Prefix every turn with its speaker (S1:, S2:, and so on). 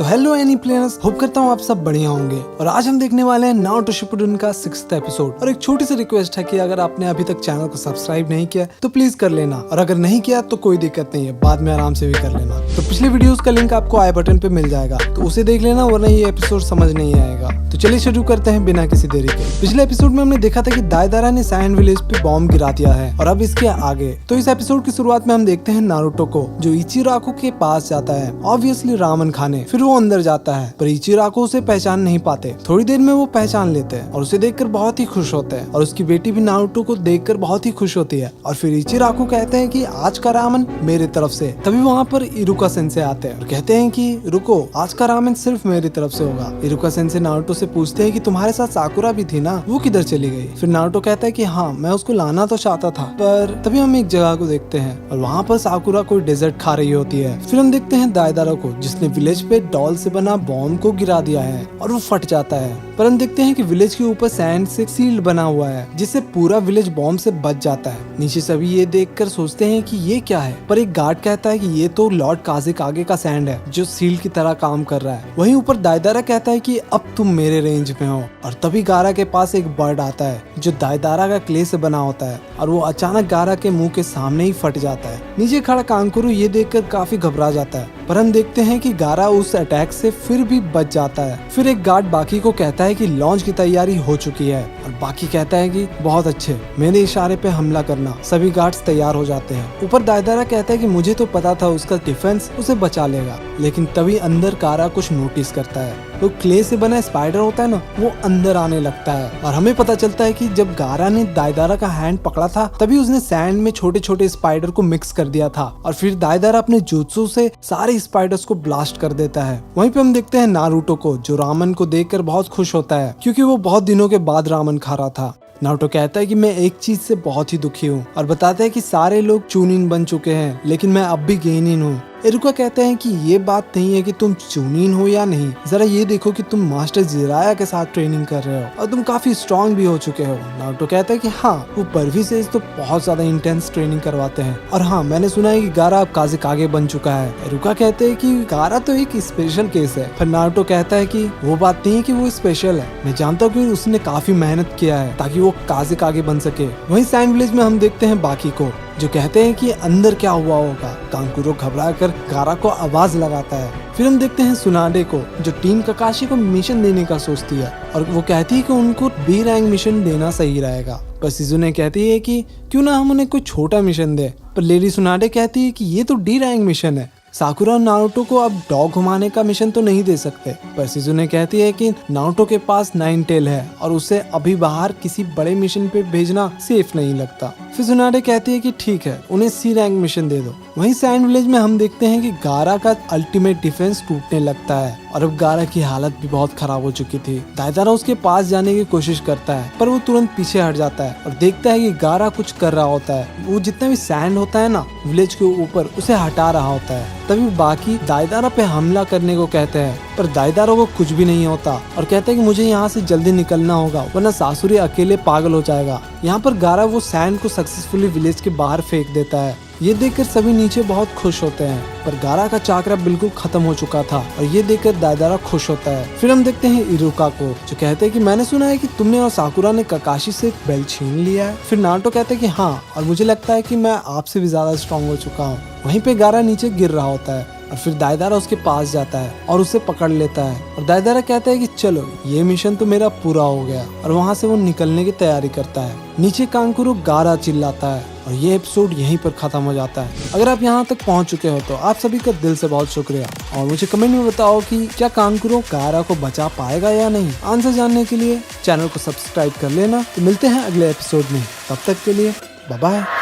S1: तो hello any players, hope करता हूँ आप सब बढ़िया होंगे। और आज हम देखने वाले हैं नारुतो शिपुडेन का 6th एपिसोड। और एक छोटी सी रिक्वेस्ट है कि अगर आपने अभी तक चैनल को सब्सक्राइब नहीं किया तो प्लीज कर लेना, और अगर नहीं किया तो कोई दिक्कत नहीं है, बाद में आराम से भी कर लेना। तो पिछले वीडियोस का लिंक आपको आई बटन पे मिल जाएगा, तो उसे देख लेना, वरना ये एपिसोड समझ नहीं आएगा। तो चलिए शुरू करते हैं बिना किसी देरी के। पिछले एपिसोड में हमने देखा था कि दायदारा ने सैंड विलेज पे बॉम्ब गिरा दिया है, और अब इसके आगे। तो इस एपिसोड की शुरुआत में हम देखते हैं नारुतो को, जो इचिराको के पास जाता है, ऑब्वियसली रामन खाने। फिर वो अंदर जाता है, पर इचिराको उसे पहचान नहीं पाते। थोड़ी देर में वो पहचान लेते हैं और उसे देखकर बहुत ही खुश होते हैं, और उसकी बेटी भी नारुतो को देखकर बहुत ही खुश होती है। और फिर इचिराको कहते हैं कि आज का रामन मेरे तरफ से। तभी वहाँ पर इरुका सेंसे आते हैं और कहते हैं कि रुको, आज का रामन सिर्फ मेरी तरफ से होगा। इरुका सेंसे नारुतो से पूछते हैं कि तुम्हारे साथ साकुरा भी थी ना, वो किधर चली गई? फिर नारुतो कहता है कि हाँ, मैं उसको लाना तो चाहता था, पर तभी हम एक जगह को देखते हैं और वहाँ पर साकुरा कोई डेजर्ट खा रही होती है। फिर हम देखते हैं दायदारा को, जिसने विलेज पे डॉल से बना बॉम्ब को गिरा दिया है और वो फट जाता है। पर हम देखते हैं कि विलेज के ऊपर सैंड से सील्ड बना हुआ है, जिससे पूरा विलेज बॉम्ब से बच जाता है। नीचे सभी ये देखकर सोचते हैं कि ये क्या है, पर एक गार्ड कहता है कि ये तो लॉर्ड काज़ेकागे का सैंड है, जो सील्ड की तरह काम कर रहा है। वहीं ऊपर दायदारा कहता है कि अब तुम मेरे रेंज में हो। और तभी गारा के पास एक बर्ड आता है, जो दायदारा का क्ले से बना होता है, और वो अचानक गारा के मुंह के सामने ही फट जाता है। नीचे खड़ा कांकुरु ये देखकर काफी घबरा जाता है, पर हम देखते हैं कि गारा उस अटैक से फिर भी बच जाता है। फिर एक गार्ड बाकी को कहता है कि लॉन्च की तैयारी हो चुकी है, और बाकी कहता है कि बहुत अच्छे, मेरे इशारे पे हमला करना। सभी गार्ड्स तैयार हो जाते हैं। ऊपर दायदारा कहता है कि मुझे तो पता था उसका डिफेंस उसे बचा लेगा, लेकिन तभी अंदर गारा कुछ नोटिस करता है। तो क्ले से बना स्पाइडर होता है ना, वो अंदर आने लगता है, और हमें पता चलता है कि जब गारा ने दायदारा का हैंड पकड़ा था, तभी उसने सैंड में छोटे छोटे स्पाइडर को मिक्स कर दिया था। और फिर दायदारा अपने जुत्सु से सारे स्पाइडर्स को ब्लास्ट कर देता है। वहीं पे हम देखते हैं नारुतो को, जो रामन को देखकर बहुत खुश होता है, क्योंकि वो बहुत दिनों के बाद रामन खा रहा था। नारुतो कहता है कि मैं एक चीज से बहुत ही दुखी हूँ, और बताता है कि सारे लोग चूनिन बन चुके हैं, लेकिन मैं अब भी गेनिन हूँ। इरुका कहते हैं कि ये बात नहीं है कि तुम चूनिन हो या नहीं, जरा ये देखो कि तुम मास्टर जिराया के साथ ट्रेनिंग कर रहे हो, और तुम काफी स्ट्रांग भी हो चुके हो। नारुतो कहता है कि हाँ, वो परवी से तो बहुत ज्यादा इंटेंस ट्रेनिंग करवाते हैं, और हाँ, मैंने सुना है कि गारा अब काज़ेकागे बन चुका है। इरुका कहते हैं कि गारा तो एक स्पेशल केस है। फिर नारुतो कहता है कि वो बात नहीं है कि वो स्पेशल है, मैं जानता हूँ कि उसने काफी मेहनत किया है ताकि वो काज़ेकागे बन सके। वहीं सैंड विलेज में हम देखते हैं बाकी को, जो कहते हैं कि अंदर क्या हुआ होगा। कांकुरो घबरा कर गारा को आवाज लगाता है। फिर हम देखते हैं सुनाडे को, जो टीम ककाशी को मिशन देने का सोचती है, और वो कहती है कि उनको बी रैंक मिशन देना सही रहेगा। पर शिजुने कहती है कि क्यों ना हम उन्हें कोई छोटा मिशन दे, पर लेडी सुनाडे कहती है कि ये तो डी रैंक मिशन है, साकुरा और नारुतो को अब डॉग घुमाने का मिशन तो नहीं दे सकते। पर शिजुने कहती है कि नारुतो के पास 9 टेल है, और उसे अभी बाहर किसी बड़े मिशन पे भेजना सेफ नहीं लगता। फिर सुनाडे कहती है कि ठीक है, उन्हें सी रैंक मिशन दे दो। वहीं सैंड विलेज में हम देखते हैं कि गारा का अल्टीमेट डिफेंस टूटने लगता है, और अब गारा की हालत भी बहुत खराब हो चुकी थी। दायदारा उसके पास जाने की कोशिश करता है, पर वो तुरंत पीछे हट जाता है और देखता है कि गारा कुछ कर रहा होता है। वो जितना भी सैंड होता है ना विलेज के ऊपर, उसे हटा रहा होता है। तभी बाकी दायदारा पे हमला करने को कहते हैं, पर दायदारा को कुछ भी नहीं होता, और कहते हैं कि मुझे यहाँ से जल्दी निकलना होगा, वरना सासुरी अकेले पागल हो जाएगा। यहाँ पर गारा वो सैंड को सक्सेसफुली विलेज के बाहर फेंक देता है। ये देखकर सभी नीचे बहुत खुश होते हैं, पर गारा का चाकरा बिल्कुल खत्म हो चुका था, और ये देखकर दायदारा खुश होता है। फिर हम देखते हैं इरुका को, जो कहते हैं कि मैंने सुना है कि तुमने और साकुरा ने ककाशी से बेल्ट छीन लिया है। फिर नारुतो कहते हैं कि हाँ, और मुझे लगता है कि मैं आपसे भी ज्यादा स्ट्रांग हो चुका हूँ। वहीं पे गारा नीचे गिर रहा होता है, और फिर दायदारा उसके पास जाता है और उसे पकड़ लेता है, और दायदारा कहता है कि चलो, ये मिशन तो मेरा पूरा हो गया, और वहाँ से वो निकलने की तैयारी करता है। नीचे कांकुरो गारा चिल्लाता है, और ये एपिसोड यहीं पर खत्म हो जाता है। अगर आप यहाँ तक पहुँच चुके हो तो आप सभी का दिल से बहुत शुक्रिया, और मुझे कमेंट में बताओ कि क्या कांकुरो गारा को बचा पाएगा या नहीं। आंसर जानने के लिए चैनल को सब्सक्राइब कर लेना। तो मिलते हैं अगले एपिसोड में, तब तक के लिए बाय बाय।